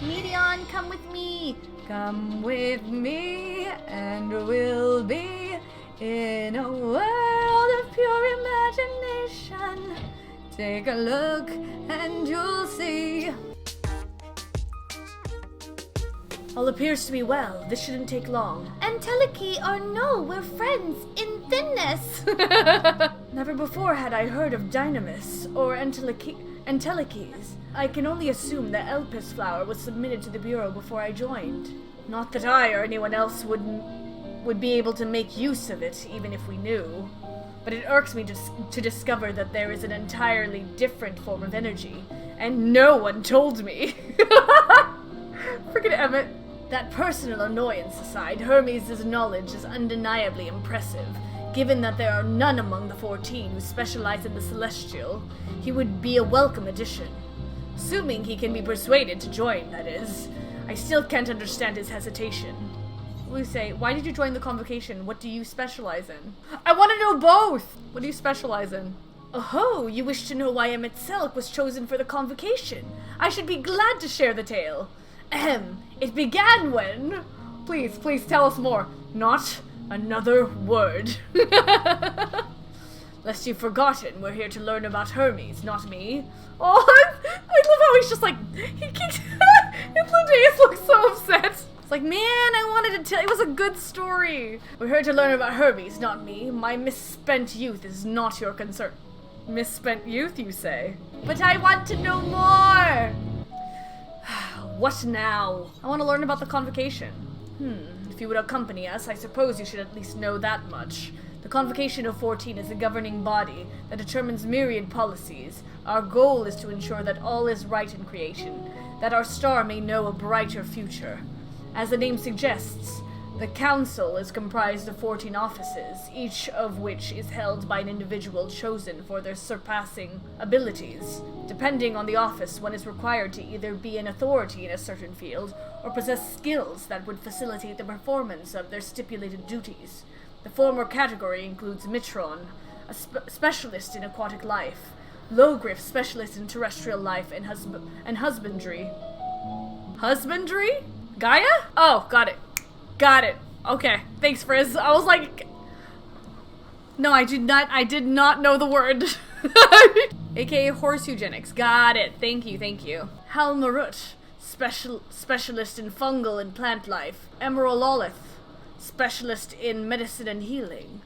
Medion, come with me. Come with me, and we'll be in a world of pure imagination. Take a look, and you'll see. All appears to be well. This shouldn't take long. Enteliki or no, we're friends in thinness. Never before had I heard of Dynamis or Entelikis. I can only assume the Elpis flower was submitted to the Bureau before I joined. Not that I or anyone else would be able to make use of it, even if we knew. But it irks me to discover that there is an entirely different form of energy, and no one told me. Freaking Emmett. That personal annoyance aside, Hermes' knowledge is undeniably impressive. Given that there are none among the 14 who specialize in the celestial, he would be a welcome addition. Assuming he can be persuaded to join, that is. I still can't understand his hesitation. Luce, why did you join the Convocation? What do you specialize in? I want to know both! What do you specialize in? Oh, you wish to know why Emet-Selch was chosen for the Convocation? I should be glad to share the tale. It began when... Please tell us more. Not another word. Lest you've forgotten, we're here to learn about Hermes, not me. Oh, I love how he's just like... He keeps... And Linnaeus looks so upset. It's like, man, I wanted to tell... It was a good story. We're here to learn about Hermes, not me. My misspent youth is not your concern. Misspent youth, you say? But I want to know more! What now? I want to learn about the Convocation. If you would accompany us, I suppose you should at least know that much. The Convocation of 14 is a governing body that determines myriad policies. Our goal is to ensure that all is right in creation, that our star may know a brighter future. As the name suggests, the Council is comprised of 14 offices, each of which is held by an individual chosen for their surpassing abilities. Depending on the office, one is required to either be an authority in a certain field, or possess skills that would facilitate the performance of their stipulated duties. The former category includes Mitron, a specialist in aquatic life, Logriff, specialist in terrestrial life and husbandry. Husbandry? Gaia? Oh, got it. Got it. Okay. Thanks, Frizz. I was like... No, I did not know the word. AKA horse eugenics. Got it. Thank you. Halmarut, specialist in fungal and plant life. Emerololith, specialist in medicine and healing.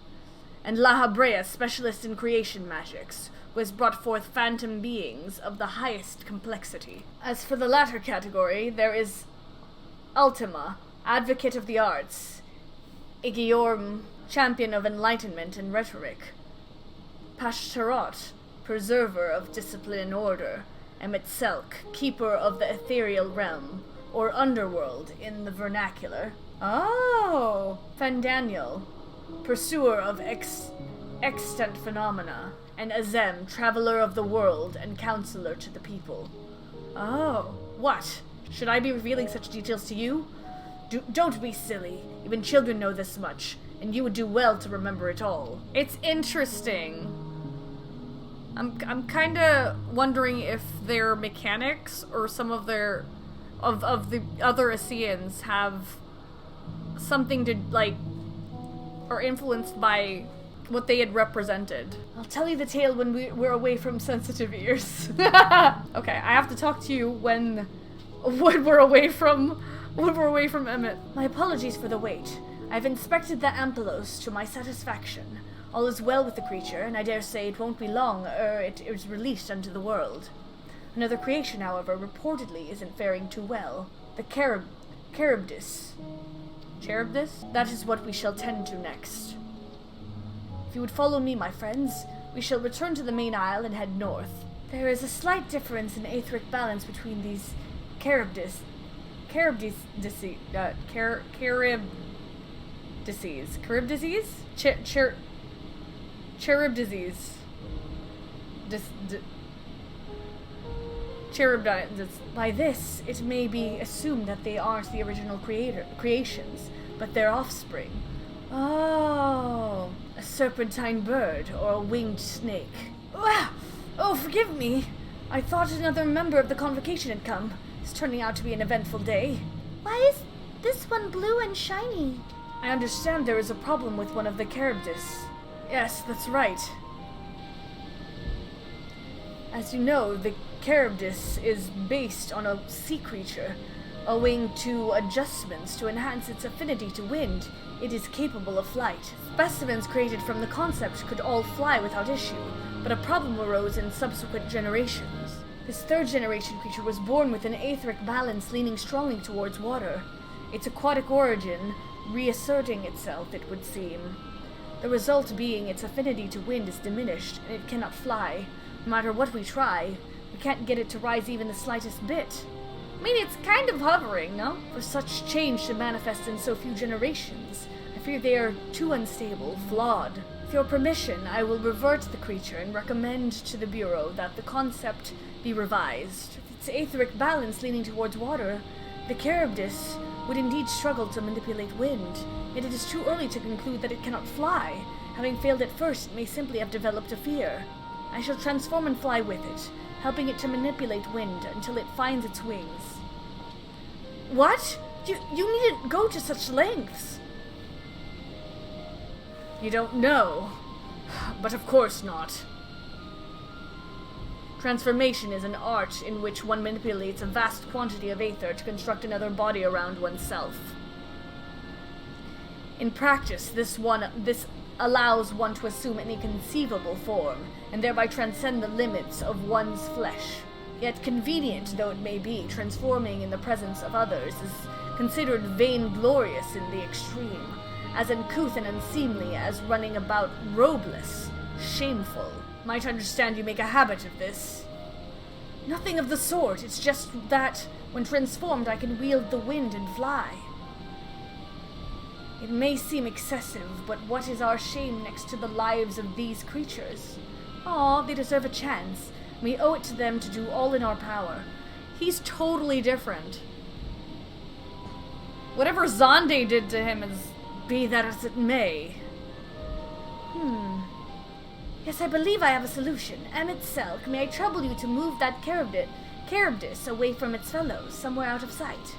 And Lahabrea, specialist in creation magics, who has brought forth phantom beings of the highest complexity. As for the latter category, there is Ultima, advocate of the arts, Igiorm, champion of enlightenment and rhetoric, Pashtarot, preserver of discipline and order, Emet-Selch, keeper of the ethereal realm, or underworld in the vernacular. Oh! Fandaniel, pursuer of extant phenomena, and Azem, traveler of the world and counselor to the people. Oh, what? Should I be revealing such details to you? Don't be silly. Even children know this much, and you would do well to remember it all. It's interesting. I'm kinda wondering if their mechanics or some of their of the other Ascians have something to like are influenced by what they had represented. I'll tell you the tale when we're away from sensitive ears. Okay, I have to talk to you when we're away from Emmett. My apologies for the wait. I've inspected the Ampelos to my satisfaction. All is well with the creature, and I dare say it won't be long ere it is released unto the world. Another creation, however, reportedly isn't faring too well. The Charybdis. Charybdis? That is what we shall tend to next. If you would follow me, my friends, we shall return to the main isle and head north. There is a slight difference in etheric balance between these Charybdises. By this, it may be assumed that they aren't the original creations, but their offspring. Oh, a serpentine bird or a winged snake. Oh, forgive me. I thought another member of the Convocation had come. It's turning out to be an eventful day. Why is this one blue and shiny? I understand there is a problem with one of the Charybdis. Yes, that's right. As you know, the Charybdis is based on a sea creature. Owing to adjustments to enhance its affinity to wind, it is capable of flight. Specimens created from the concept could all fly without issue, but a problem arose in subsequent generations. This third-generation creature was born with an etheric balance leaning strongly towards water. Its aquatic origin reasserting itself, it would seem. The result being its affinity to wind is diminished, and it cannot fly. No matter what we try, we can't get it to rise even the slightest bit. I mean, it's kind of hovering, no? For such change to manifest in so few generations, I fear they are too unstable, flawed. With your permission, I will revert the creature and recommend to the Bureau that the concept be revised. With its etheric balance leaning towards water, the Charybdis would indeed struggle to manipulate wind, yet it is too early to conclude that it cannot fly. Having failed at first, it may simply have developed a fear. I shall transform and fly with it, helping it to manipulate wind until it finds its wings. What? You needn't go to such lengths. You don't know. But of course not. Transformation is an art in which one manipulates a vast quantity of aether to construct another body around oneself. In practice, this allows one to assume any conceivable form, and thereby transcend the limits of one's flesh. Yet convenient though it may be, transforming in the presence of others is considered vainglorious in the extreme, as uncouth and unseemly as running about robeless, shameful. Might understand you make a habit of this. Nothing of the sort, it's just that, when transformed, I can wield the wind and fly. It may seem excessive, but what is our shame next to the lives of these creatures? Aw, they deserve a chance. We owe it to them to do all in our power. He's totally different. Whatever Zonde did to him is be that as it may. Yes, I believe I have a solution. Emet-Selch, may I trouble you to move that Charybdis away from its fellows, somewhere out of sight?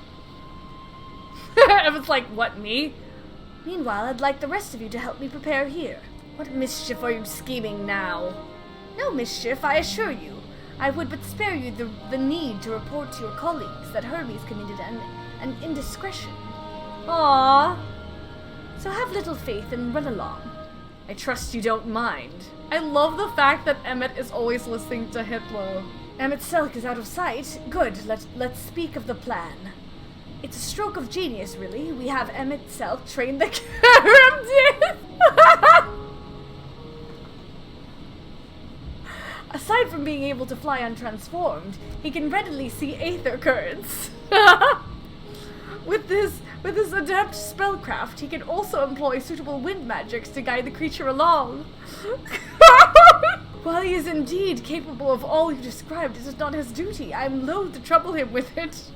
Emet's like, what, me? Meanwhile, I'd like the rest of you to help me prepare here. What mischief are you scheming now? No mischief, I assure you. I would but spare you the need to report to your colleagues that Hermes committed an indiscretion. Aww. So have little faith and run along. I trust you don't mind. I love the fact that Emmet is always listening to Hitler. Emet-Selch is out of sight. Good, let's speak of the plan. It's a stroke of genius, really. We have Emet-Selch train the Charybdis. Aside from being able to fly untransformed, he can readily see aether currents. With this adept spellcraft, he can also employ suitable wind magics to guide the creature along. While he is indeed capable of all you described, it is not his duty. I am loath to trouble him with it.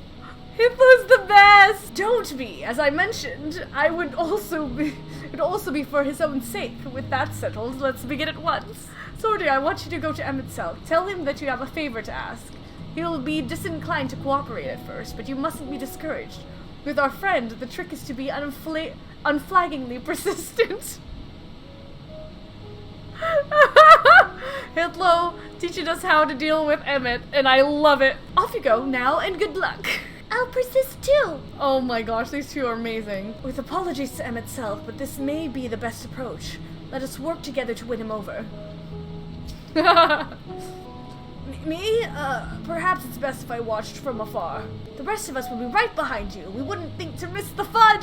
Hitler's the best! Don't be! As I mentioned, it would also be for his own sake. With that settled, let's begin at once. ZorDon, I want you to go to Emet-Selch. Tell him that you have a favor to ask. He'll be disinclined to cooperate at first, but you mustn't be discouraged. With our friend, the trick is to be unflaggingly persistent. Hitler teaching us how to deal with Emmet, and I love it. Off you go now, and good luck. I'll persist too. Oh my gosh, these two are amazing. With apologies to Emet-Selch, but this may be the best approach. Let us work together to win him over. Me? Perhaps it's best if I watched from afar. The rest of us would be right behind you. We wouldn't think to miss the fun.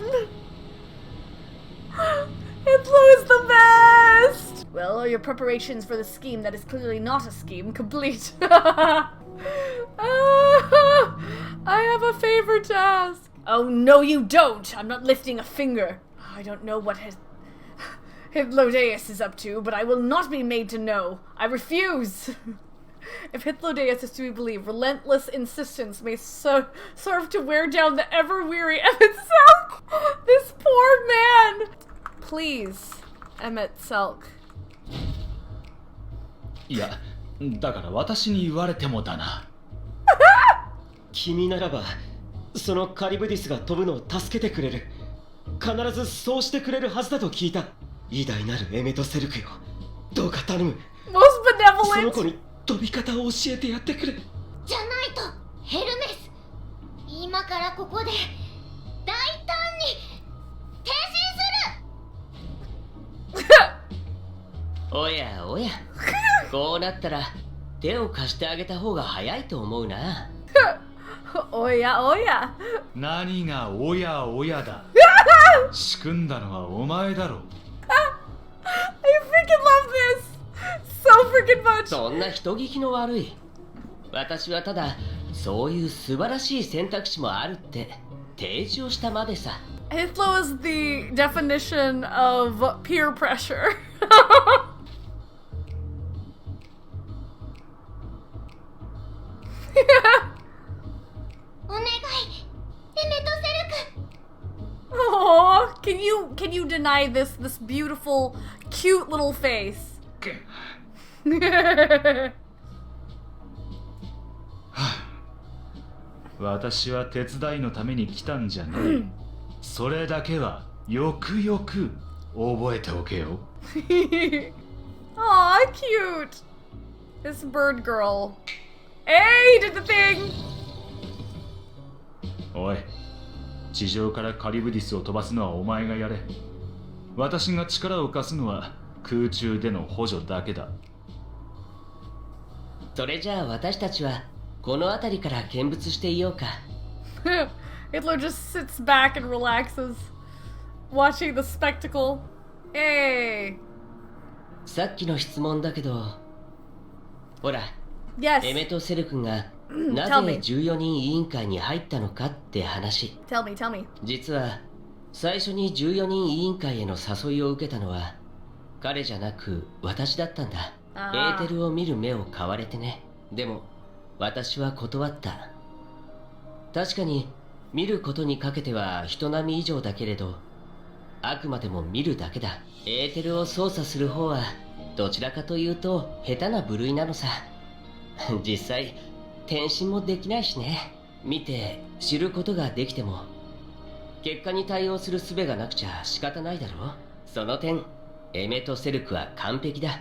Hitler is the best! Well, are your preparations for the scheme that is clearly not a scheme complete? I have a favor to ask. Oh, no you don't! I'm not lifting a finger. I don't know what Hitlodeus is up to, but I will not be made to know. I refuse! If Hitlodeus is to be believed, relentless insistence may serve to wear down the ever-weary Emet-Selch! This poor man! Please, Emet-Selch. いや、だから私に言われてもだな。君ならばそのカリブディスが飛ぶのを助けてくれる。必ずそうしてくれるはずだと聞いた。偉大なるエメトセルクよ、どうか頼む。 Most その子 benevolent. に飛び方を教えてやってくれ。じゃないとヘルメス、今からここで大胆に変身する。おやおや、こうなったら手を貸してあげた方が早いと思うな。おやおや。何がおやおやだ。仕組んだのはお前だろ。I freaking love this so freaking much. そんな人聞きの悪い。私はただそういう素晴らしい選択肢もあるって提示をしたまでさ。Hitler is the definition of peer pressure. お願い、エメトセルク。 Oh, can you deny this beautiful, cute little face? 私は手伝いのために来たんじゃねえ。それだけはよくよく覚えておけよ。Aw, cute. This bird girl. Hey, he did the thing. おい、地上からカリブディスを飛ばすのはお前がやれ。私が力を貸すのは空中での補助だけだ。それじゃあ私たちはこの辺りから見物していようか。Hitler just sits back and relaxes, watching the spectacle. Hey. さっきの質問だけど、ほら、 Yes. エメトセル君が Tell な me. ぜ14人委員会に入ったのかって話。 Tell me. 実は最初に14人委員会への誘いを受けたのは彼じゃなく私だったんだ。エーテルを見る目を買われてね。でも私は断った。確かに見ることにかけては人並み以上だけれど、あくまでも見るだけだ。エーテルを操作する方はどちらかというと下手な部類なのさ。実際転身もできないしね。見て知ることができても結果に対応する術がなくちゃ仕方ないだろう。その点エメトセルクは完璧だ。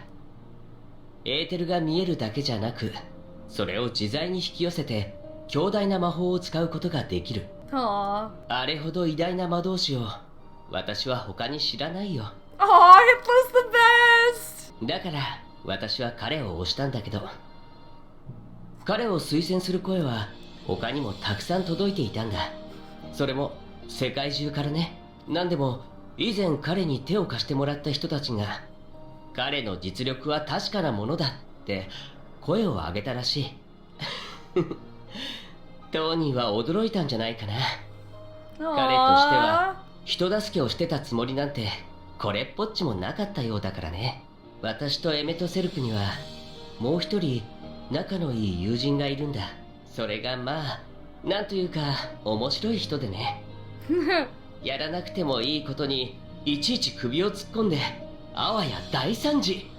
エーテルが見えるだけじゃなく、それを自在に引き寄せて強大な魔法を使うことができる。 Aw. あれほど偉大な魔導士を私は他に知らないよ。 Aw, Hitler's the best. だから私は彼を推したんだけど、彼を推薦する声は他にもたくさん届いていたんだ。それも世界中からね。なんでも以前彼に手を貸してもらった人たちが彼の実力は確かなものだって声を上げたらしい。トーニーは驚いたんじゃないかな。彼としては人助けをしてたつもりなんてこれっぽっちもなかったようだからね。私とエメトセルクにはもう一人仲のいい友人がいるんだ。それがまあなんというか面白い人でね。やらなくてもいいことにいちいち首を突っ込んであわや大惨事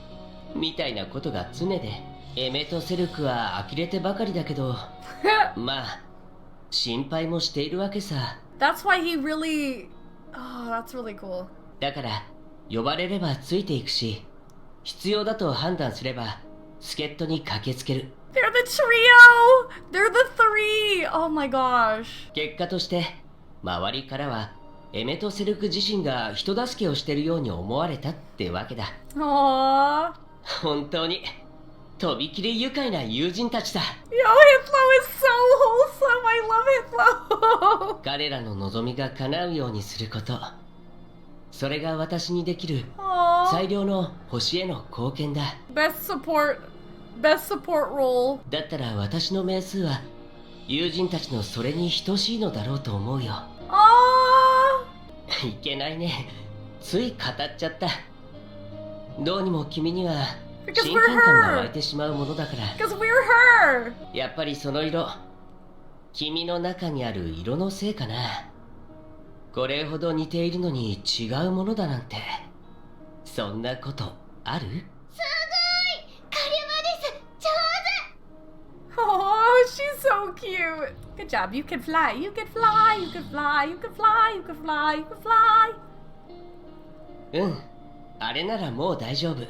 みたいなことが常で、エメトセルクは呆れてばかりだけどまあ心配もしているわけさ。 That's why he really... Oh, that's really cool. だから呼ばれればついていくし、必要だと判断すれば助っ人に駆けつける。 They're the trio! They're the three! Oh my gosh. 結果として周りからはエメトセルク自身が人助けをしてるように思われたってわけだ。 Aww. 本当にとびきり愉快な友人たちだ。 Yo, Hitler is so wholesome. I love Hitler. 彼らの望みが叶うようにすること、それが私にできる Aww. 最良の星への貢献だ。 Best support role. だったら私の名数は友人たちのそれに等しいのだろうと思うよ。 Aww. いけないね、つい語っちゃった。どうにも君には親近感が湧いてしまうものだから。 Because we're her. やっぱりその色、君の中にある色のせいかな。これほど似ているのに違うものだなんて、そんなことある？すごい、カリブディス上手。 Oh, she's so cute. cute. Good job. You can fly. You can fly. You can fly. You can fly. You can fly. You can fly. うん。あれならもう大丈夫。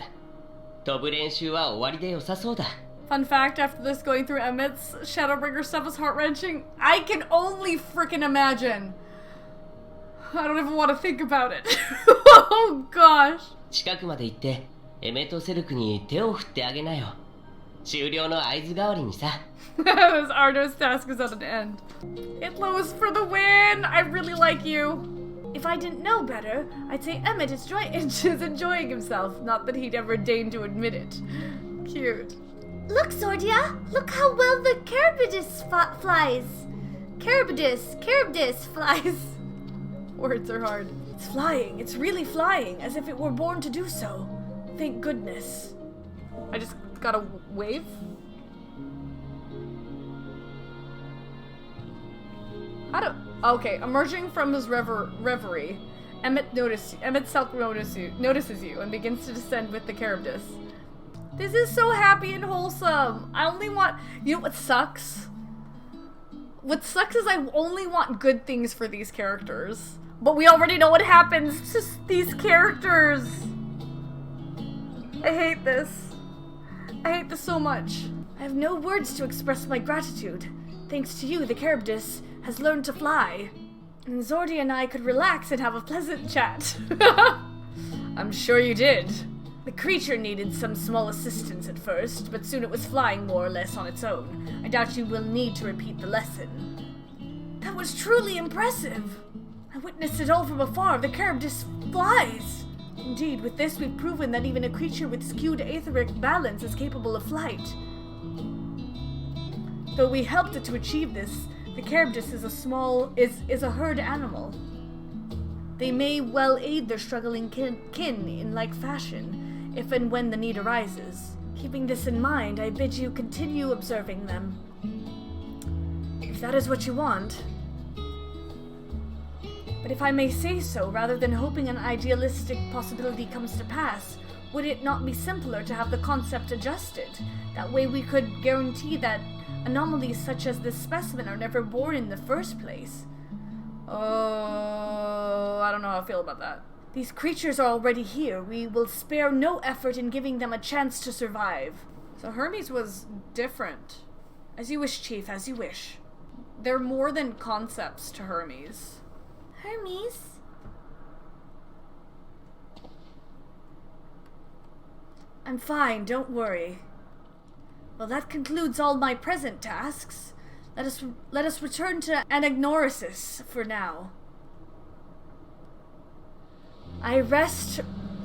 飛ぶ練習は終わりで良さそうだ。Fun fact, after this, going through Emmett's Shadowbringer stuff is heart-wrenching. I can only freaking imagine. I don't even want to think about it. Oh gosh. 近くまで行ってエメトセルクに手を振ってあげなよ。終了の合図代わりにさ。This Ardo's task is at an end. Itlo's for the win! I really like you. If I didn't know better, I'd say Emmet is enjoying himself. Not that he'd ever deign to admit it. Cute. Look, Zordia! Look how well the Charybdis flies! Charybdis flies. Words are hard. It's flying. It's really flying, as if it were born to do so. Thank goodness. I just gotta wave? Okay, emerging from his reverie, Emet-Selch notices you and begins to descend with the Charybdis. This is so happy and wholesome. I only want... You know what sucks? What sucks is I only want good things for these characters. But we already know what happens to these characters. I hate this. I hate this so much. I have no words to express my gratitude. Thanks to you, the Charybdis has learned to fly. And Zordi and I could relax and have a pleasant chat. I'm sure you did. The creature needed some small assistance at first, but soon it was flying more or less on its own. I doubt you will need to repeat the lesson. That was truly impressive. I witnessed it all from afar. The Charybdis flies. Indeed, with this we've proven that even a creature with skewed etheric balance is capable of flight. Though we helped it to achieve this, the Charybdis is a herd animal. They may well aid their struggling kin in like fashion, if and when the need arises. Keeping this in mind, I bid you continue observing them. If that is what you want. But if I may say so, rather than hoping an idealistic possibility comes to pass, would it not be simpler to have the concept adjusted? That way we could guarantee that anomalies such as this specimen are never born in the first place. Oh, I don't know how I feel about that. These creatures are already here. We will spare no effort in giving them a chance to survive. So Hermes was different. As you wish, Chief, as you wish. They're more than concepts to Hermes. Hermes? I'm fine, don't worry. Well, that concludes all my present tasks. Let us return to Anagnorisis for now. I rest,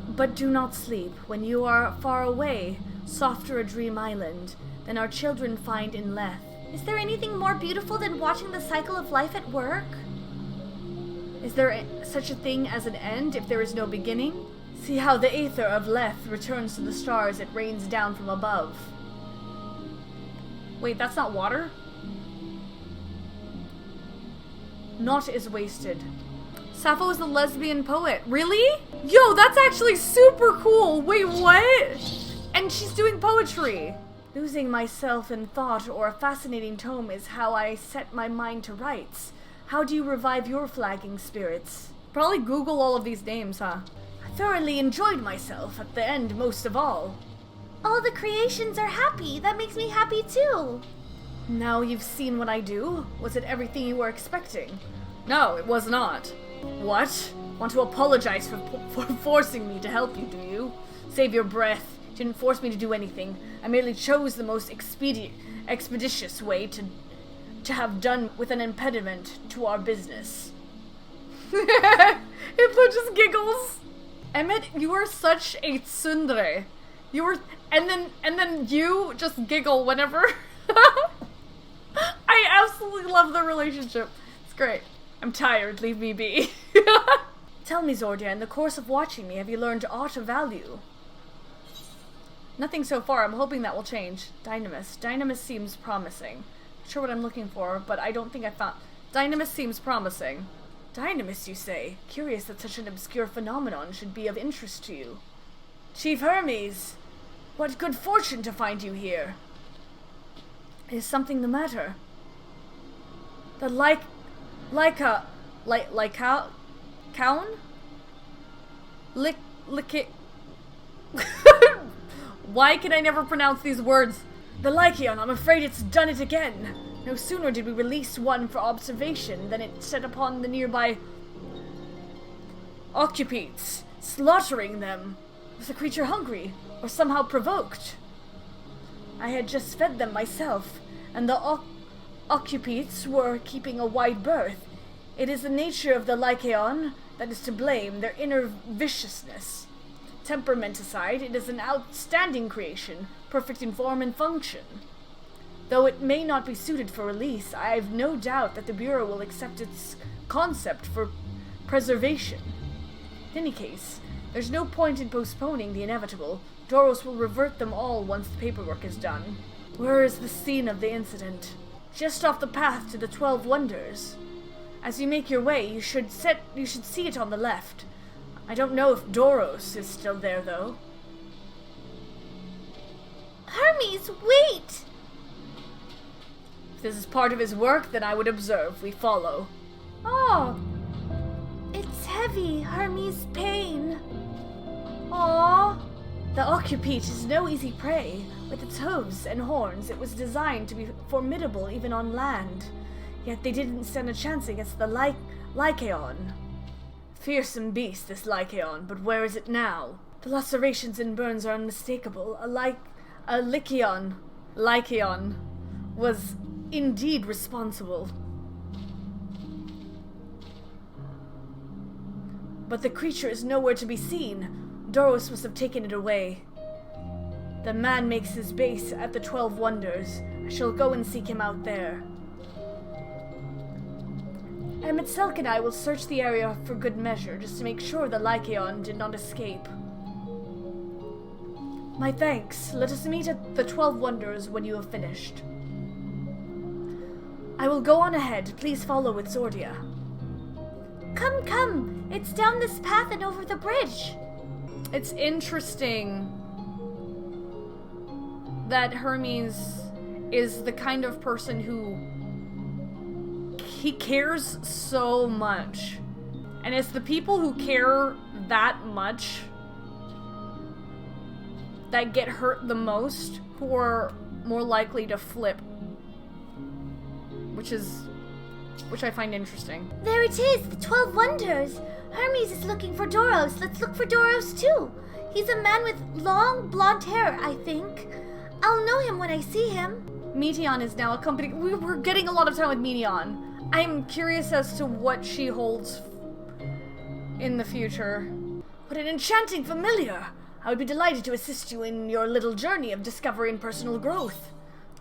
but do not sleep. When you are far away, softer a dream island than our children find in Leth. Is there anything more beautiful than watching the cycle of life at work? Is there such a thing as an end if there is no beginning? See how the aether of Leth returns to the stars it rains down from above. Wait, that's not water? Naught is wasted. Sappho is the lesbian poet. Really? Yo, that's actually super cool. Wait, what? And she's doing poetry. Losing myself in thought or a fascinating tome is how I set my mind to rights. How do you revive your flagging spirits? Probably Google all of these names, huh? I thoroughly enjoyed myself at the end most of all. All the creations are happy. That makes me happy too. Now you've seen what I do. Was it everything you were expecting? No, it was not. What? Want to apologize for forcing me to help you, do you? Save your breath. You didn't force me to do anything. I merely chose the most expeditious way to have done with an impediment to our business. It just giggles. Emmet, you are such a tsundere. You were, and then you just giggle whenever. I absolutely love the relationship. It's great. I'm tired. Leave me be. Tell me, Zordia, in the course of watching me, have you learned aught of value? Nothing so far. I'm hoping that will change. Dynamis. Dynamis seems promising. Not sure what I'm looking for, but I don't think I found... Dynamis seems promising. Dynamis, you say? Curious that such an obscure phenomenon should be of interest to you. Chief Hermes! What good fortune to find you here. Is something the matter? The Why can I never pronounce these words? The Lycaon, I'm afraid it's done it again. No sooner did we release one for observation than it set upon the nearby occupants, slaughtering them. Was the creature hungry, or somehow provoked? I had just fed them myself, and the occupants were keeping a wide berth. It is the nature of the Lycaon that is to blame, their inner viciousness. Temperament aside, it is an outstanding creation, perfect in form and function. Though it may not be suited for release, I have no doubt that the Bureau will accept its concept for preservation. In any case, there's no point in postponing the inevitable. Doros will revert them all once the paperwork is done. Where is the scene of the incident? Just off the path to the 12 Wonders. As you make your way, you should see it on the left. I don't know if Doros is still there, though. Hermes, wait! If this is part of his work, then I would observe. We follow. Oh! It's heavy, Hermes' pain. Aww. The occupant is no easy prey. With its hooves and horns, it was designed to be formidable even on land. Yet they didn't stand a chance against the Lycaon. Fearsome beast, this Lycaon, but where is it now? The lacerations and burns are unmistakable. A Lycaon was indeed responsible. But the creature is nowhere to be seen. Doros must have taken it away. The man makes his base at the 12 Wonders. I shall go and seek him out there. Emet-Selch and I will search the area for good measure, just to make sure the Lycaon did not escape. My thanks. Let us meet at the 12 Wonders when you have finished. I will go on ahead. Please follow with Zordia. Come, come. It's down this path and over the bridge. It's interesting that Hermes is the kind of person who he cares so much. And it's the people who care that much that get hurt the most who are more likely to flip. Which I find interesting. There it is, the 12 Wonders. Hermes is looking for Doros. Let's look for Doros too. He's a man with long blonde hair, I think. I'll know him when I see him. Meteon is now accompanying. We're getting a lot of time with Meteon. I'm curious as to what she holds in the future. What an enchanting familiar! I would be delighted to assist you in your little journey of discovery and personal growth.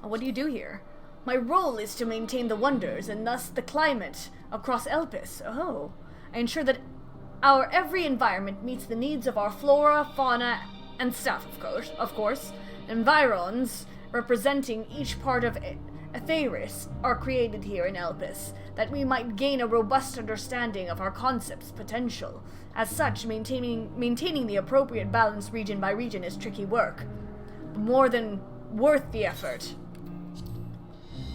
What do you do here? My role is to maintain the wonders and thus the climate across Elpis. Oh, I ensure that our every environment meets the needs of our flora, fauna, and stuff, of course. Environs representing each part of Aetheris are created here in Elpis, that we might gain a robust understanding of our concept's potential. As such, maintaining the appropriate balance region by region is tricky work, more than worth the effort.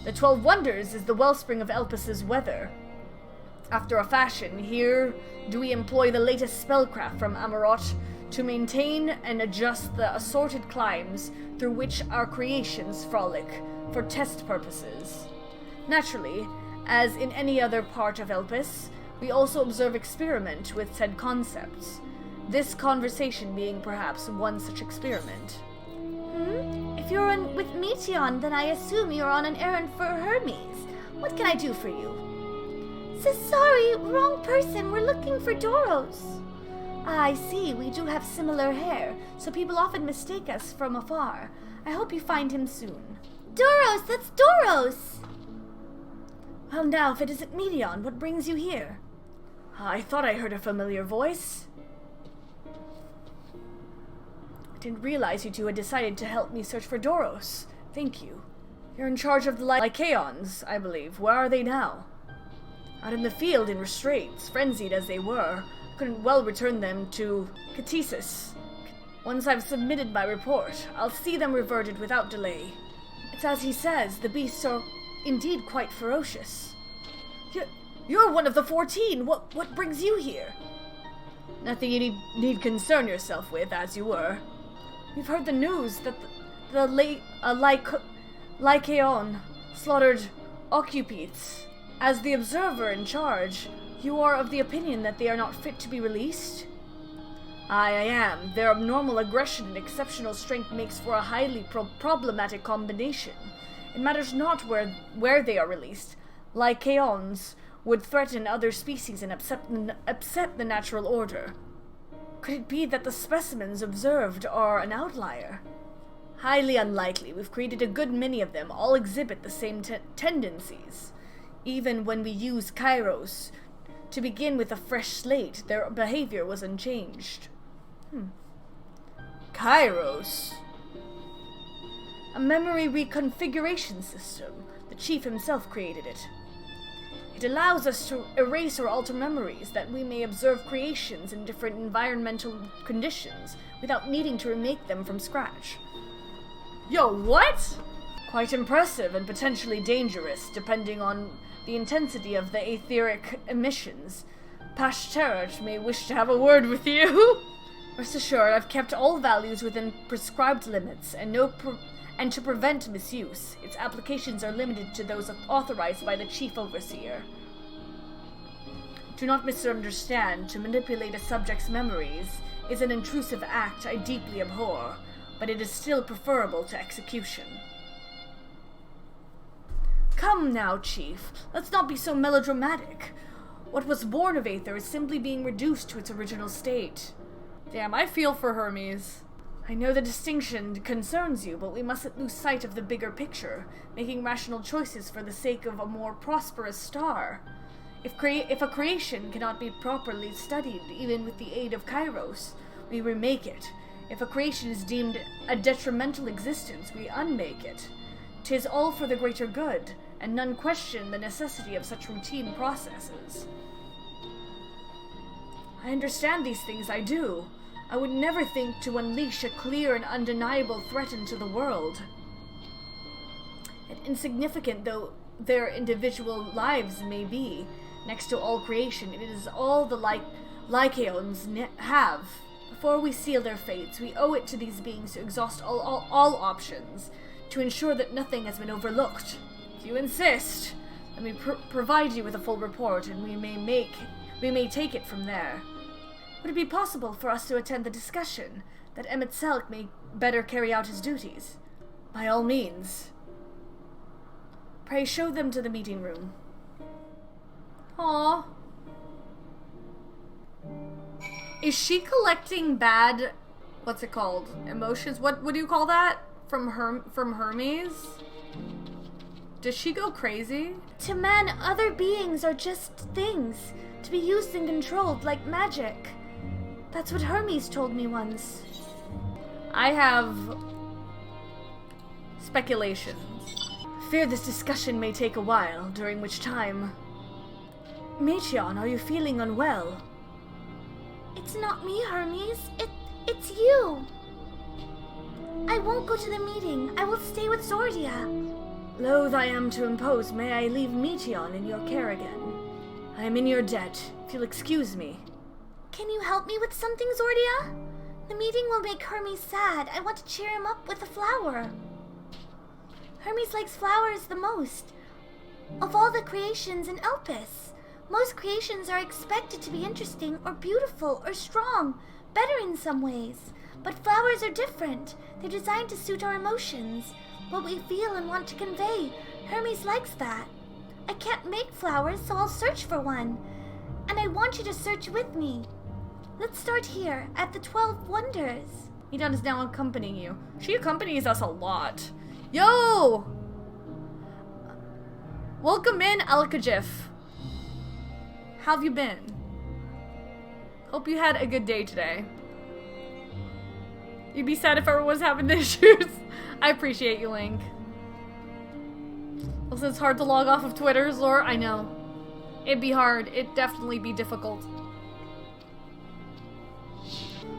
The 12 Wonders is the wellspring of Elpis's weather. After a fashion, here do we employ the latest spellcraft from Amarot to maintain and adjust the assorted climes through which our creations frolic for test purposes. Naturally, as in any other part of Elpis, we also observe experiment with said concepts, this conversation being perhaps one such experiment. If you're with Meteon, then I assume you're on an errand for Hermes. What can I do for you? So sorry, wrong person. We're looking for Doros. I see, we do have similar hair, so people often mistake us from afar. I hope you find him soon. Doros, that's Doros! Well now, if it isn't Meteon, what brings you here? I thought I heard a familiar voice. I didn't realize you two had decided to help me search for Doros. Thank you. You're in charge of the Lycaons, I believe. Where are they now? Out in the field in restraints, frenzied as they were. I couldn't well return them to Catesis. Once I've submitted my report, I'll see them reverted without delay. It's as he says, the beasts are indeed quite ferocious. You're one of the 14. What brings you here? Nothing you need concern yourself with, as you were. We've heard the news that the Lycaon slaughtered Occupites. As the observer in charge, you are of the opinion that they are not fit to be released? I am. Their abnormal aggression and exceptional strength makes for a highly problematic combination. It matters not where they are released. Lycaons would threaten other species and upset the natural order. Could it be that the specimens observed are an outlier? Highly unlikely. We've created a good many of them. All exhibit the same tendencies. Even when we use Kairos to begin with a fresh slate, their behavior was unchanged. Kairos? A memory reconfiguration system. The chief himself created it. It allows us to erase or alter memories that we may observe creations in different environmental conditions without needing to remake them from scratch. Yo, what? Quite impressive and potentially dangerous, depending on the intensity of the etheric emissions. Pashterach may wish to have a word with you. Rest assured, I've kept all values within prescribed limits, and to prevent misuse, its applications are limited to those authorized by the Chief Overseer. Do not misunderstand, to manipulate a subject's memories is an intrusive act I deeply abhor, but it is still preferable to execution. Come now, Chief, let's not be so melodramatic. What was born of Aether is simply being reduced to its original state. Damn, I feel for Hermes. I know the distinction concerns you, but we mustn't lose sight of the bigger picture, making rational choices for the sake of a more prosperous star. If a creation cannot be properly studied, even with the aid of Kairos, we remake it. If a creation is deemed a detrimental existence, we unmake it. 'Tis all for the greater good, and none question the necessity of such routine processes. I understand these things, I do. I would never think to unleash a clear and undeniable threat into the world. And insignificant though their individual lives may be, next to all creation, it is all the Lycaons have. Before we seal their fates, we owe it to these beings to exhaust all options, to ensure that nothing has been overlooked. If you insist, let me provide you with a full report, and we may take it from there. Would it be possible for us to attend the discussion, that Emet-Selch may better carry out his duties? By all means. Pray show them to the meeting room. Aww. Is she collecting bad, what's it called? Emotions? What do you call that? From Hermes? Does she go crazy? To man, other beings are just things, to be used and controlled like magic. That's what Hermes told me once. I have speculations. Fear this discussion may take a while, during which time... Metion, are you feeling unwell? It's not me, Hermes. It's you. I won't go to the meeting. I will stay with Zordia. Loath I am to impose, may I leave Metion in your care again? I am in your debt, if you'll excuse me. Can you help me with something, Zordia? The meeting will make Hermes sad. I want to cheer him up with a flower. Hermes likes flowers the most. Of all the creations in Elpis, most creations are expected to be interesting or beautiful or strong, better in some ways. But flowers are different. They're designed to suit our emotions, what we feel and want to convey. Hermes likes that. I can't make flowers, so I'll search for one. And I want you to search with me. Let's start here, at the 12 Wonders. Metion is now accompanying you. She accompanies us a lot. Yo! Welcome in, Alkajif. How have you been? Hope you had a good day today. You'd be sad if everyone's having issues. I appreciate you, Link. Also, it's hard to log off of Twitter, Zor. I know. It'd be hard. It'd definitely be difficult.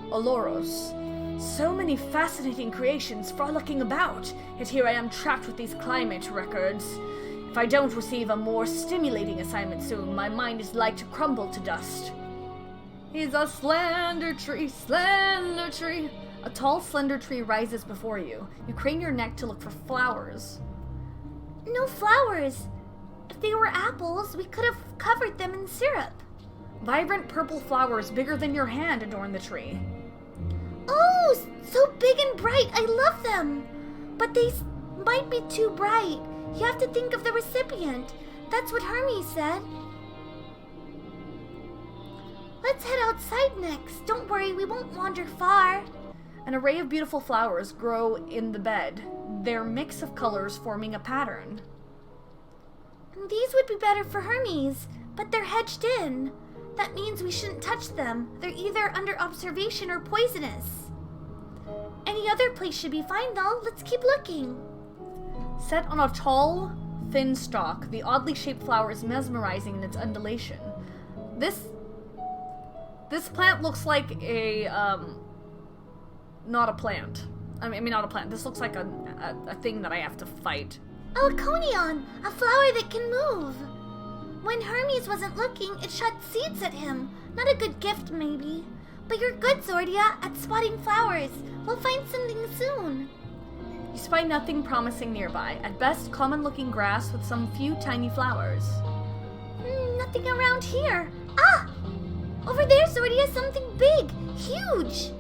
Oloros. So many fascinating creations frolicking about, yet here I am trapped with these climate records. If If I don't receive a more stimulating assignment soon, my mind is like to crumble to dust. He's a slender tree, slender tree. A tall, slender tree rises before you. You crane your neck to look for flowers. No flowers. If they were apples, we could have covered them in syrup. Vibrant purple flowers bigger than your hand adorn the tree. Oh, so big and bright. I love them. But they might be too bright. You have to think of the recipient. That's what Hermes said. Let's head outside next. Don't worry, we won't wander far. An array of beautiful flowers grow in the bed, their mix of colors forming a pattern. These would be better for Hermes, but they're hedged in. That means we shouldn't touch them. They're either under observation or poisonous. Any other place should be fine though. Let's keep looking. Set on a tall, thin stalk, the oddly shaped flower is mesmerizing in its undulation. This plant looks like a, not a plant. I mean, not a plant. This looks like a thing that I have to fight. Oh, a conion, a flower that can move. When Hermes wasn't looking, it shot seeds at him. Not a good gift, maybe. But you're good, Zordia, at spotting flowers. We'll find something soon. You spy nothing promising nearby. At best, common-looking grass with some few tiny flowers. Nothing around here. Ah! Over there, Zordia, something big, huge.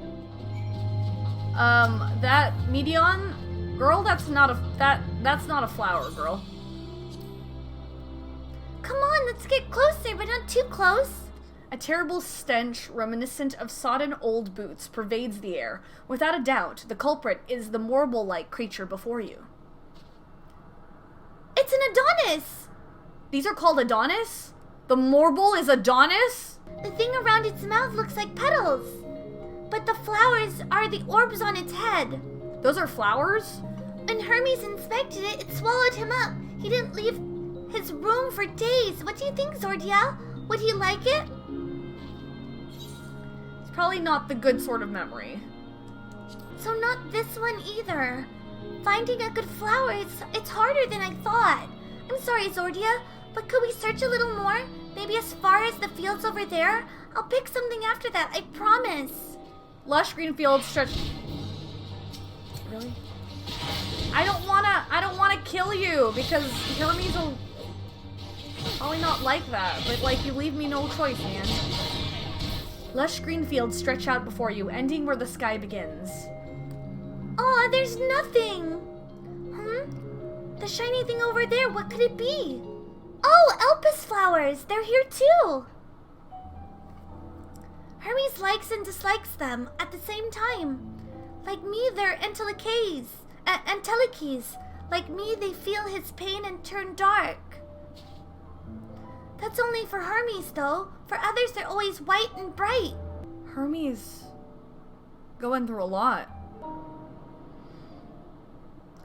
That median girl, that's not a flower, girl. Come on, let's get closer, but not too close. A terrible stench reminiscent of sodden old boots pervades the air. Without a doubt, the culprit is the Morble-like creature before you. It's an Adonis! These are called Adonis? The Morble is Adonis? The thing around its mouth looks like petals. But the flowers are the orbs on its head. Those are flowers? When Hermes inspected it, it swallowed him up. He didn't leave his room for days. What do you think, Zordia? Would he like it? It's probably not the good sort of memory. So not this one either. Finding a good flower, it's harder than I thought. I'm sorry, Zordia, but could we search a little more? Maybe as far as the fields over there? I'll pick something after that, I promise. Lush green fields stretch... Really? I don't wanna kill you, because Hermes will probably not like that, but like, you leave me no choice, man. Lush green fields stretch out before you, ending where the sky begins. Aw, there's nothing. The shiny thing over there, what could it be? Oh, Elpis flowers, they're here too. Hermes likes and dislikes them at the same time. Like me, they're Enteleches. Like me, they feel his pain and turn dark. That's only for Hermes, though. For others, they're always white and bright. Hermes going through a lot.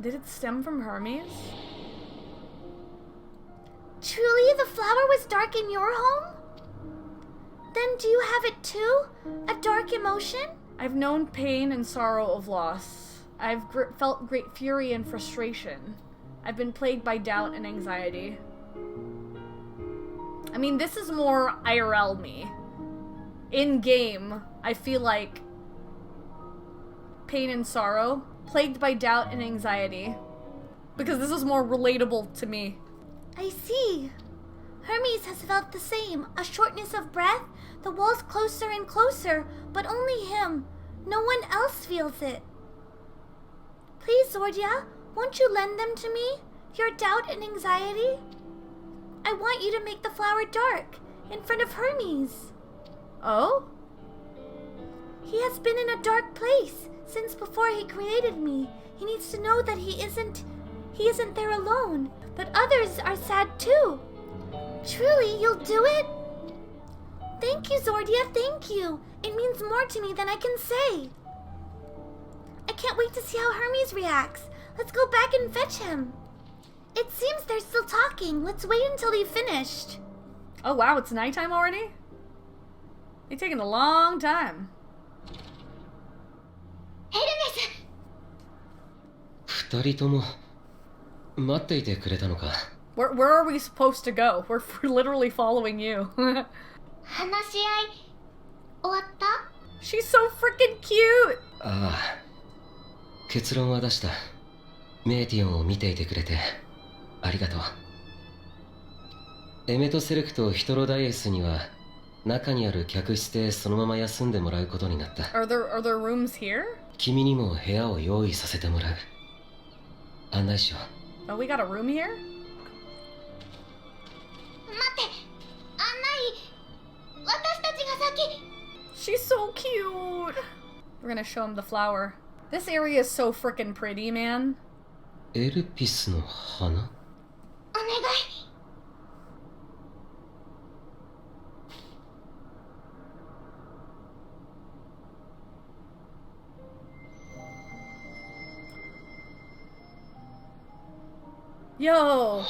Did it stem from Hermes? Truly, the flower was dark in your home? Then do you have it too? A dark emotion? I've known pain and sorrow of loss. I've felt great fury and frustration. I've been plagued by doubt and anxiety. I mean, this is more IRL me. In-game, I feel like pain and sorrow, plagued by doubt and anxiety. Because this is more relatable to me. I see. Hermes has felt the same. A shortness of breath, the walls closer and closer, but only him. No one else feels it. Please, Zordia, won't you lend them to me? Your doubt and anxiety? I want you to make the flower dark, in front of Hermes. Oh? He has been in a dark place since before he created me. He needs to know that he isn't there alone, that others are sad too. Truly, you'll do it? Thank you, Zordia, thank you. It means more to me than I can say. I can't wait to see how Hermes reacts. Let's go back and fetch him. It seems they're still talking. Let's wait until they've finished. Oh wow, it's nighttime already? They're taking a long time. Hermes! 二人とも待っていてくれたのか。Where are we supposed to go? We're literally following you. 話し合い終わった？ She's so freaking cute! ああ、結論は出した。メーティオンを見ていてくれてありがとう。エメトセレクとヒトロダイエスには中にある客室でそのまま休んでもらうことになった。Are there rooms here? 君にも部屋を用意させてもらう。案内しよう。Oh, we got a room here? 待って案内私たちが先 She's so cute! We're gonna show him the flower. This area is so freaking pretty, man. エルピスの花？お願い Yo!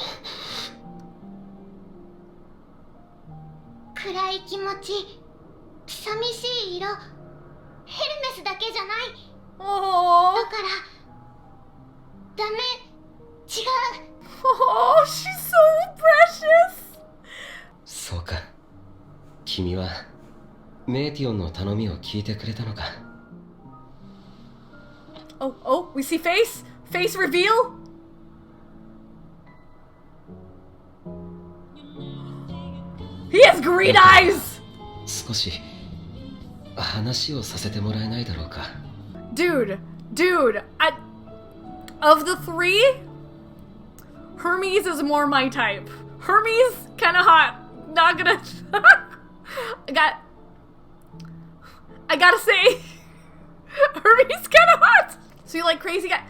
暗い気持ち寂しい色ヘルメスだけじゃない Oh! だからダメ違う Oh, she's so precious! そうか。君はメーティオンの頼みを聞いてくれたのか。Oh, we see face? Face reveal? He has green eyes! 少し話をさせてもらえないだろうか。Dude, of the three, Hermes is more my type. Hermes, kinda hot. Not gonna... I gotta say, Hermes kinda hot. So you like crazy guy?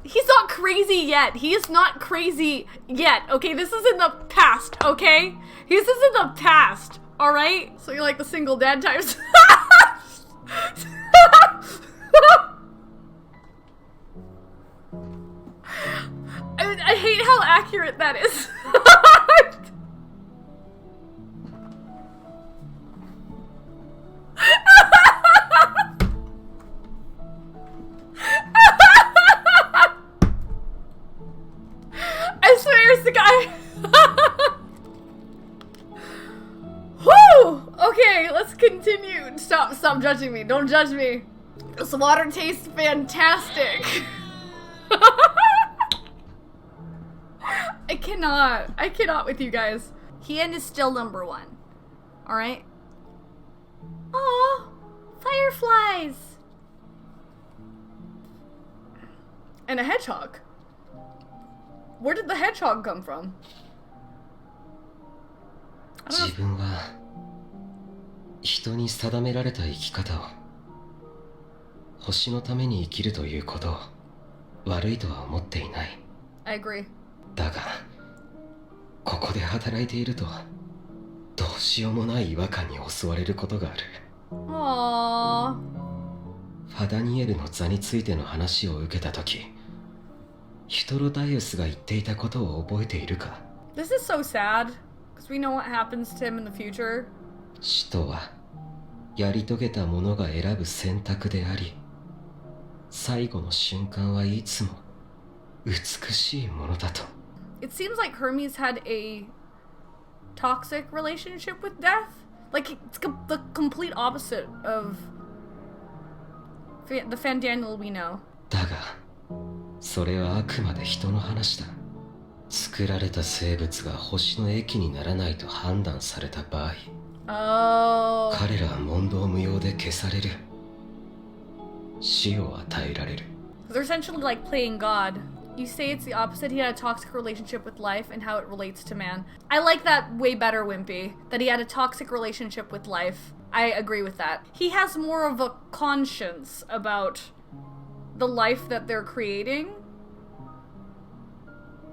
He's not crazy yet. He is not crazy yet. Okay, this is in the past, okay? This is in the past, alright? So you like the single dad types? I hate how accurate that is. I swear it's the guy. Whew! Okay, let's continue. Stop judging me. Don't judge me. This water tastes fantastic. I cannot with you guys. Hien is still number one. Alright? Aw, fireflies And a hedgehog. Where did the hedgehog come from? I don't know. 自分は人に定められた生き方を、星のために生きるということを悪いとは思っていない。 I agree. だがここで働いているとどうしようもない違和感に襲われることがある。 Aww. ファダニエルの座についての話を受けたとき、ヒトロダイウスが言っていたことを覚えているか？ This is so sad. Because we know what happens to him in the future. 死とはやり遂げた者が選ぶ選択であり、最後の瞬間はいつも美しいものだと。 It seems like Hermes had a toxic relationship with death. Like, it's the complete opposite of the Fandaniel we know. だがそれはあくまで人の話だ。作られた生物が星の益にならないと判断された場合、 Oh. 彼らは問答無用で消される。死を与えられる。 They're essentially like playing God. You say it's the opposite. He had a toxic relationship with life and how it relates to man. I like that way better, Wimpy. That he had a toxic relationship with life. I agree with that. He has more of a conscience about the life that they're creating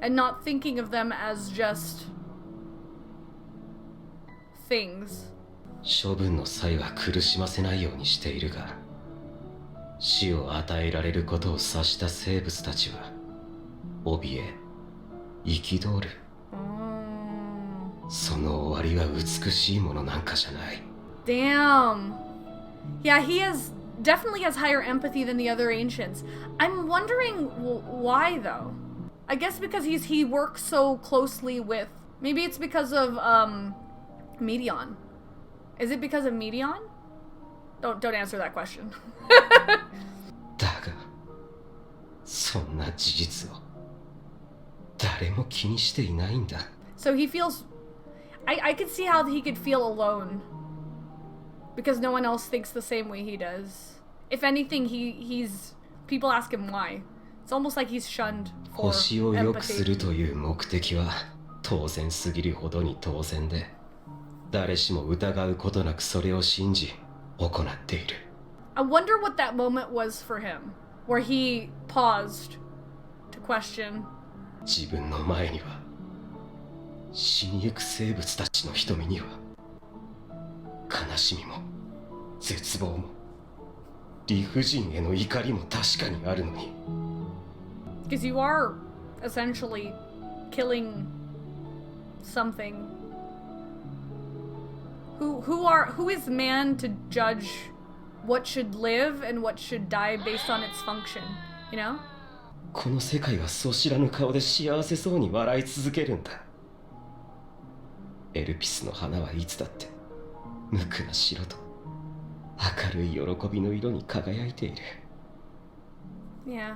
and not thinking of them as just things. 処分の際は苦しませないようにしているが、死を与えられることを察した生物たちは怯え憤る。その終わりは美しいものなんかじゃない。 Damn. Yeah, he definitely has higher empathy than the other ancients. I'm wondering why though. I guess because he works so closely with... Maybe it's because of, Meteon. Is it because of Meteon? Don't answer that question. だが、そんな事実を誰も気にしていないんだ。So he feels... I could see how he could feel alone. Because no one else thinks the same way he does. If anything, he's... People ask him why. It's almost like he's shunned for 星を良く empathy. するという目的は当然すぎるほどに当然で、誰しも疑うことなくそれを信じ行っている。I wonder what that moment was for him. Where he paused to question. 自分の前には死にゆく生物たちの瞳には悲しみも絶望も理不尽への怒りも確かにあるのに。 Because you are essentially killing something. Who is man to judge what should live and what should die based on its function, you know? この世界はそう知らぬ顔で幸せそうに笑い続けるんだ。エルピスの花はいつだって無垢な白と明るい喜びの色に輝いている。 Yeah.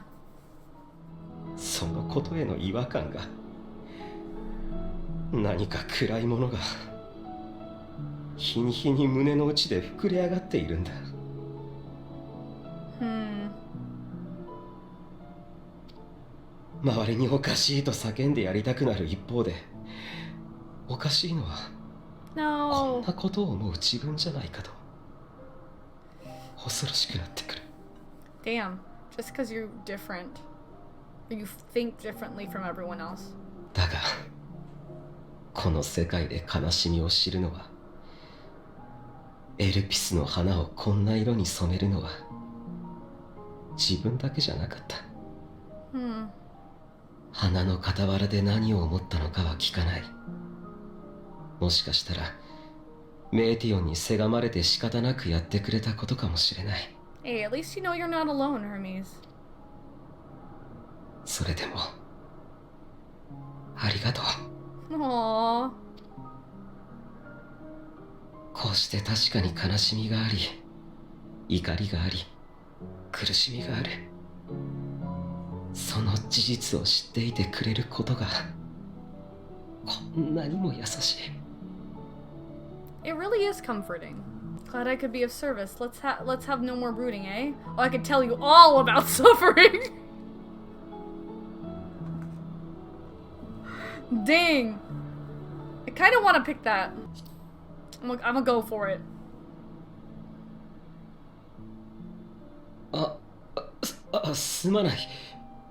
そのことへの違和感が何か暗いものが日に日に胸の内で膨れ上がっているんだ。周りにおかしいと叫んでやりたくなる一方で、おかしいのはこん No. なことを思う自分じゃないかと恐ろしくなってくる。 Damn. Just because you're different. Or you think differently from everyone else. だがこの世界で悲しみを知るのは、エルピスの花をこんな色に染めるのは自分だけじゃなかった。花の傍らで何を思ったのかは聞かない。もしかしたらメーティオンにせがまれて仕方なくやってくれたことかもしれない。 Hey, at least you know you're not alone, Hermes. それでもありがとう。 Aww. こうして確かに悲しみがあり、怒りがあり、苦しみがある。その事実を知っていてくれることがこんなにも優しい。 It really is comforting. Glad I could be of service. Let's have no more brooding, eh? Oh, I could tell you all about suffering. Dang. I kind of want to pick that. I'm gonna go for it. すまない。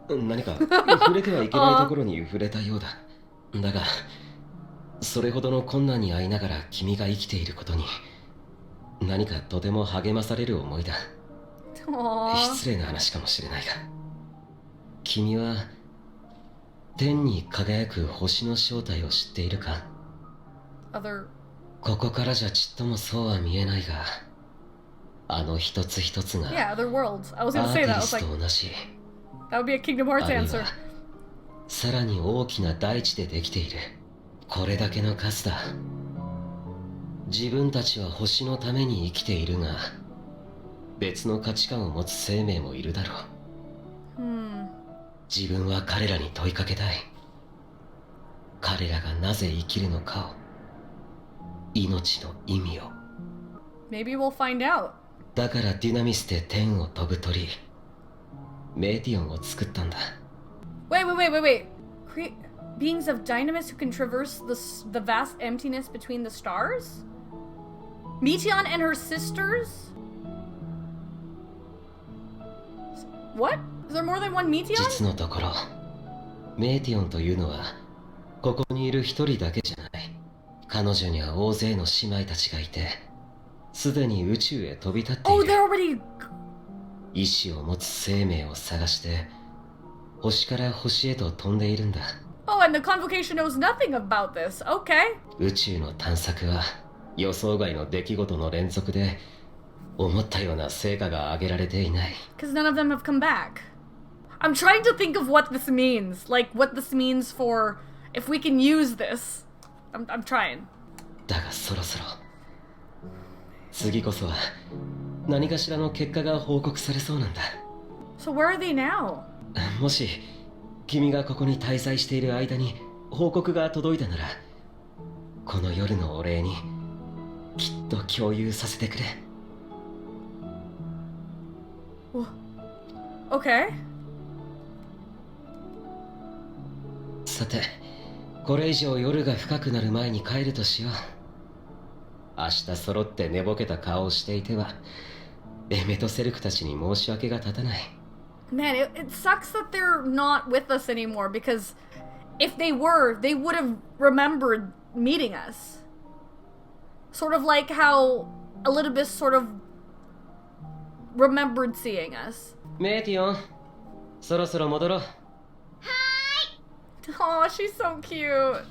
何か触れてはいけないところに触れたようだ。だがそれほどの困難に遭いながら君が生きていることに何かとても励まされる思いだ。 Aww. 失礼な話かもしれないが、君は天に輝く星の正体を知っているか？ Other. ここからじゃちっともそうは見えないが、あの一つ一つが Yeah, other worlds. I was ア gonna ー say テ that. I ィ was ス like, と同じ、 that would be a Kingdom Hearts あるい answer. はさらに大きな大地でできている。これだけの数だ。自分たちは星のために生きているが、別の価値観を持つ生命もいるだろう。自分は彼らに問いかけたい。彼らがなぜ生きるのかを、命の意味を。 Maybe we'll find out. だからデュナミスで天を飛ぶ鳥、メーティオンを作ったんだ。 Wait. Beings of Dynamis who can traverse the vast emptiness between the stars? Meteon and her sisters? What? Is there more than one Meteon? 実のところ、メーティオンというのはここにいる一人だけじゃない。彼女には大勢の姉妹たちがいて、すでに宇宙へ飛び立ってい Oh, る。 they're already... 意志を持つ生命を探して星から星へと飛んでいるんだ。 Oh, and the Convocation knows nothing about this. Okay. 宇宙の探索は予想外の出来事の連続で思ったような成果が上げられていない。 Because none of them have come back. I'm trying to think of what this means. Like, what this means for... if we can use this. I'm trying. だがそろそろ次こそは何かしらの結果が報告されそうなんだ。 So where are they now? もし君がここに滞在している間に報告が届いたなら、この夜のお礼にきっと共有させてくれ。Okay. さて、これ以上夜が深くなる前に帰るとしよう。明日揃って寝ぼけた顔をしていてはエメとセルクたちに申し訳が立たない。 Man, it sucks that they're not with us anymore, because if they were, they would have remembered meeting us. Sort of like how Elpis sort of remembered seeing us. メイティオン、そろそろ戻ろう。Oh, she's so cute.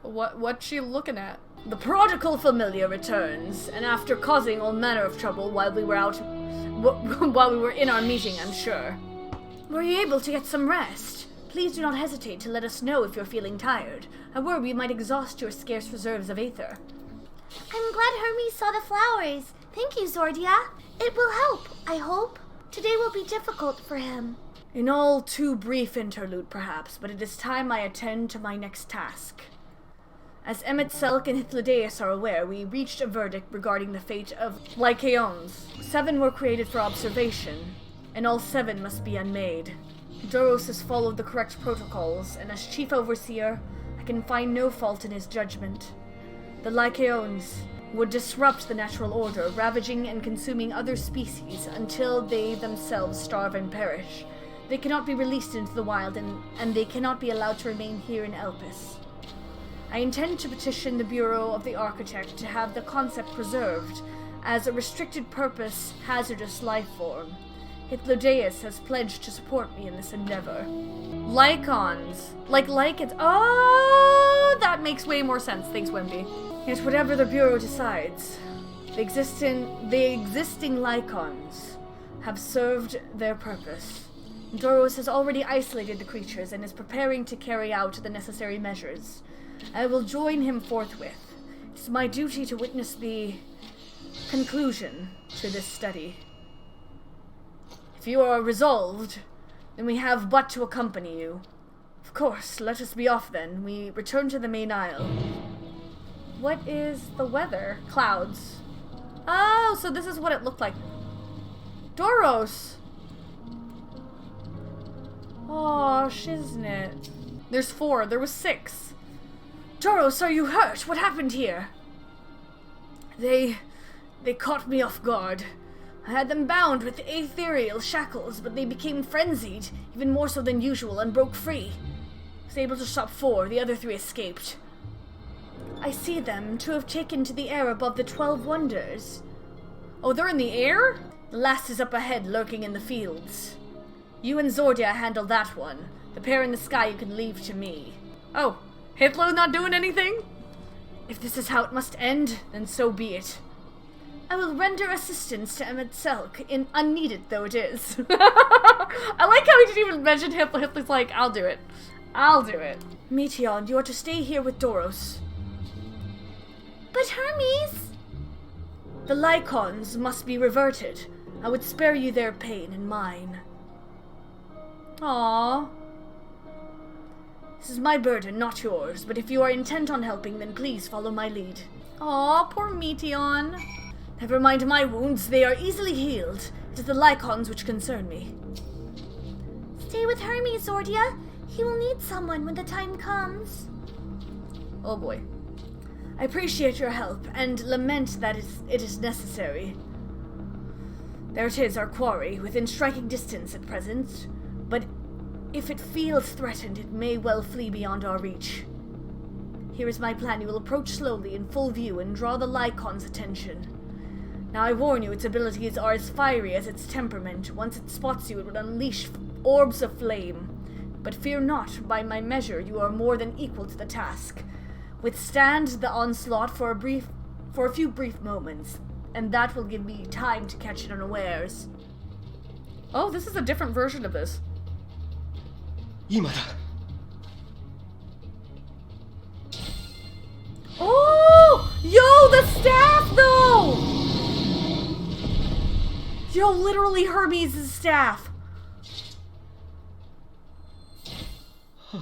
What's she looking at? The prodigal familiar returns, and after causing all manner of trouble while we were in our meeting, I'm sure. Were you able to get some rest? Please do not hesitate to let us know if you're feeling tired. I worry we might exhaust your scarce reserves of aether. I'm glad Hermes saw the flowers. Thank you, Zordia. It will help, I hope. Today will be difficult for him. An all too brief interlude, perhaps, but it is time I attend to my next task. As Emet-Selch and Hythlodaeus are aware, we reached a verdict regarding the fate of Lycaons. 7 were created for observation, and all 7 must be unmade. Doros has followed the correct protocols, and as chief overseer, I can find no fault in his judgment. The Lycaons would disrupt the natural order, ravaging and consuming other species until they themselves starve and perish. They cannot be released into the wild, and they cannot be allowed to remain here in Elpis. I intend to petition the Bureau of the Architect to have the concept preserved as a restricted purpose hazardous life form. Hythlodaeus has pledged to support me in this endeavor. Lycons. Like Lycans. Oh, that makes way more sense. Thanks, Wemby. Yet whatever the Bureau decides, the existing Lycons have served their purpose. Doros has already isolated the creatures and is preparing to carry out the necessary measures. I will join him forthwith. It is my duty to witness the conclusion to this study. If you are resolved, then we have but to accompany you. Of course, let us be off then. We return to the main isle. What is the weather? Clouds. Oh, so this is what it looked like. Doros! Oh, shiznit. There's 4. There was 6. Doros, are you hurt? What happened here? They caught me off guard. I had them bound with ethereal shackles, but they became frenzied, even more so than usual, and broke free. I was able to stop 4. The other 3 escaped. I see them to have taken to the air above the 12 Wonders. Oh, they're in the air? The last is up ahead, lurking in the fields. You and Zordia handle that one. The pair in the sky you can leave to me. Oh, Hitler's not doing anything? If this is how it must end, then so be it. I will render assistance to Emet-Selch, unneeded though it is. I like how he didn't even mention Hitler. Hitler's like, I'll do it. I'll do it. Meteon, you are to stay here with Doros. But Hermes! The Lycons must be reverted. I would spare you their pain and mine. Aww. This is my burden, not yours, but if you are intent on helping, then please follow my lead. Aw, poor Meteon. Never mind my wounds, they are easily healed. It is the Lycons which concern me. Stay with Hermes, Zordia. He will need someone when the time comes. Oh boy. I appreciate your help, and lament that it is necessary. There it is, our quarry, within striking distance at present, but if it feels threatened, it may well flee beyond our reach. Here is my plan. You will approach slowly in full view and draw the Lycon's attention. Now I warn you, its abilities are as fiery as its temperament. Once it spots you, it would unleash orbs of flame. But fear not, by my measure you are more than equal to the task. Withstand the onslaught for a few brief moments, and that will give me time to catch it unawares. Oh, this is a different version of this. 今だ。 Oh! Yo, the staff, though! Yo, literally Hermes' staff. す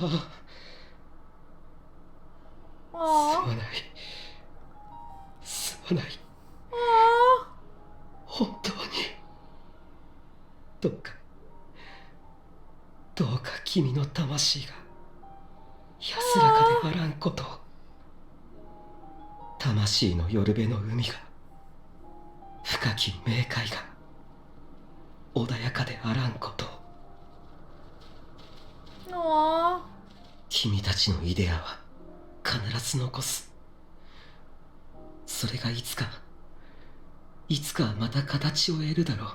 Aww. まない。すまない。 Aww. 本当に。どうか君の魂が安らかであらんことを。魂の夜べの海が深き冥界が穏やかであらんことを。 Aww. 君たちのイデアは必ず残す。それがいつかまた形を得るだろう。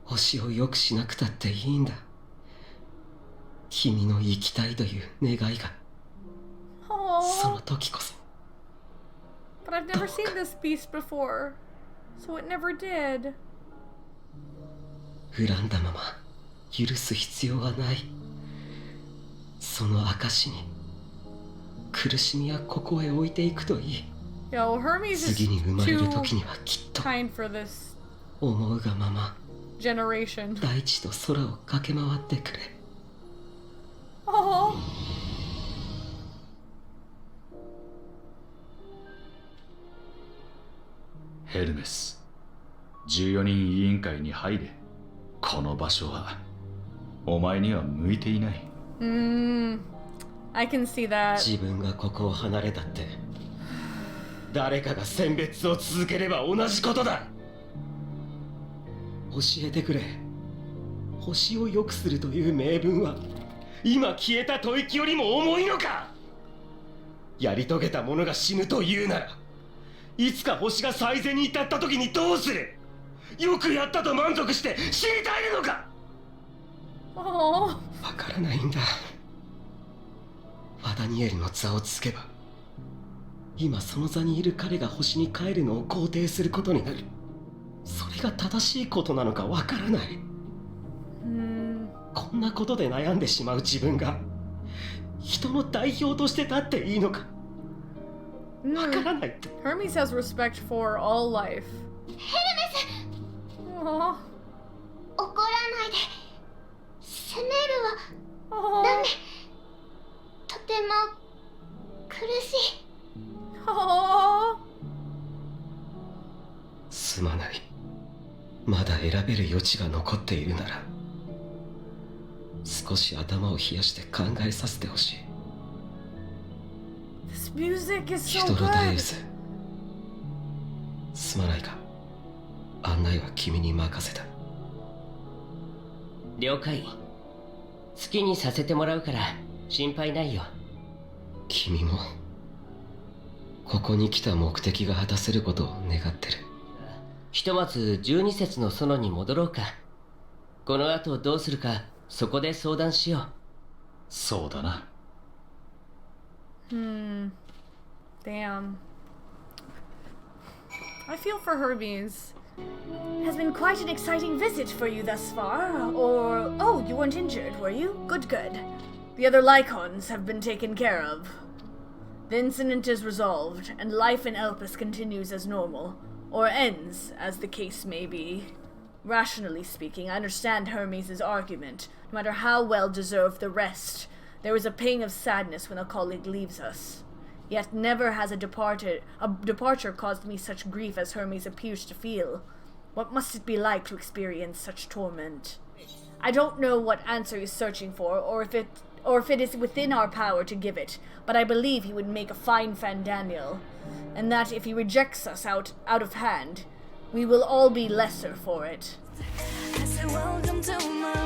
星を良くしなくたっていいんだ。君の生きたいという願いが。 その Aww. 時こそ。 But I've never seen this beast before, so it never did. 恨んだまま許す必要はない。その証に苦しみはここへ置いていくといい。 Yo, Hermes is 次に生まれる too 時にはきっと kind for this 思うがまま generation. 大地と空を駆け回ってくれ。 Oh. ヘルメス、14人委員会に入れ。この場所はお前には向いていない。I can see that. 自分がここを離れたって誰かが選別を続ければ同じことだ。教えてくれ。星を良くするという名分は今消えた吐息よりも重いのか。やり遂げた者が死ぬというなら、いつか星が最善に至った時にどうする。よくやったと満足して死に絶えるのか。 Oh. わからないんだ。ファダニエルの座をつけば今その座にいる彼が星に帰るのを肯定することになる。それが正しいことなのかわからない。こんなことで悩んでしまう自分が人の代表として立っていいのかわからないって。 Hermes has respect for all life. ヘルメス Oh. 怒らないで。責めるは Oh. ダメ。とても苦しい。 Oh. すまない。まだ選べる余地が残っているなら少し頭を冷やして考えさせてほしい。 This music is ヒ so ドロダイウ good. ス、すまないが案内は君に任せた。了解。好きにさせてもらうから心配ないよ。君もここに来た目的が果たせることを願ってる。ひとまず12節の園に戻ろうか。この後どうするかそこで相談しよう。そうだな。Damn. I feel for Hermes. Has been quite an exciting visit for you thus far. Or, oh, you weren't injured, were you? Good, good. The other Lycons have been taken care of. The incident is resolved, and life in Elpis continues as normal. Or ends, as the case may be. Rationally speaking, I understand Hermes' argument. No matter how well deserved the rest, there is a pang of sadness when a colleague leaves us. Yet never has a departure caused me such grief as Hermes appears to feel. What must it be like to experience such torment? I don't know what answer he's searching for, or if it is within our power to give it, but I believe he would make a fine Fandaniel, and that if he rejects us out of hand, we will all be lesser for it. I said, welcome to my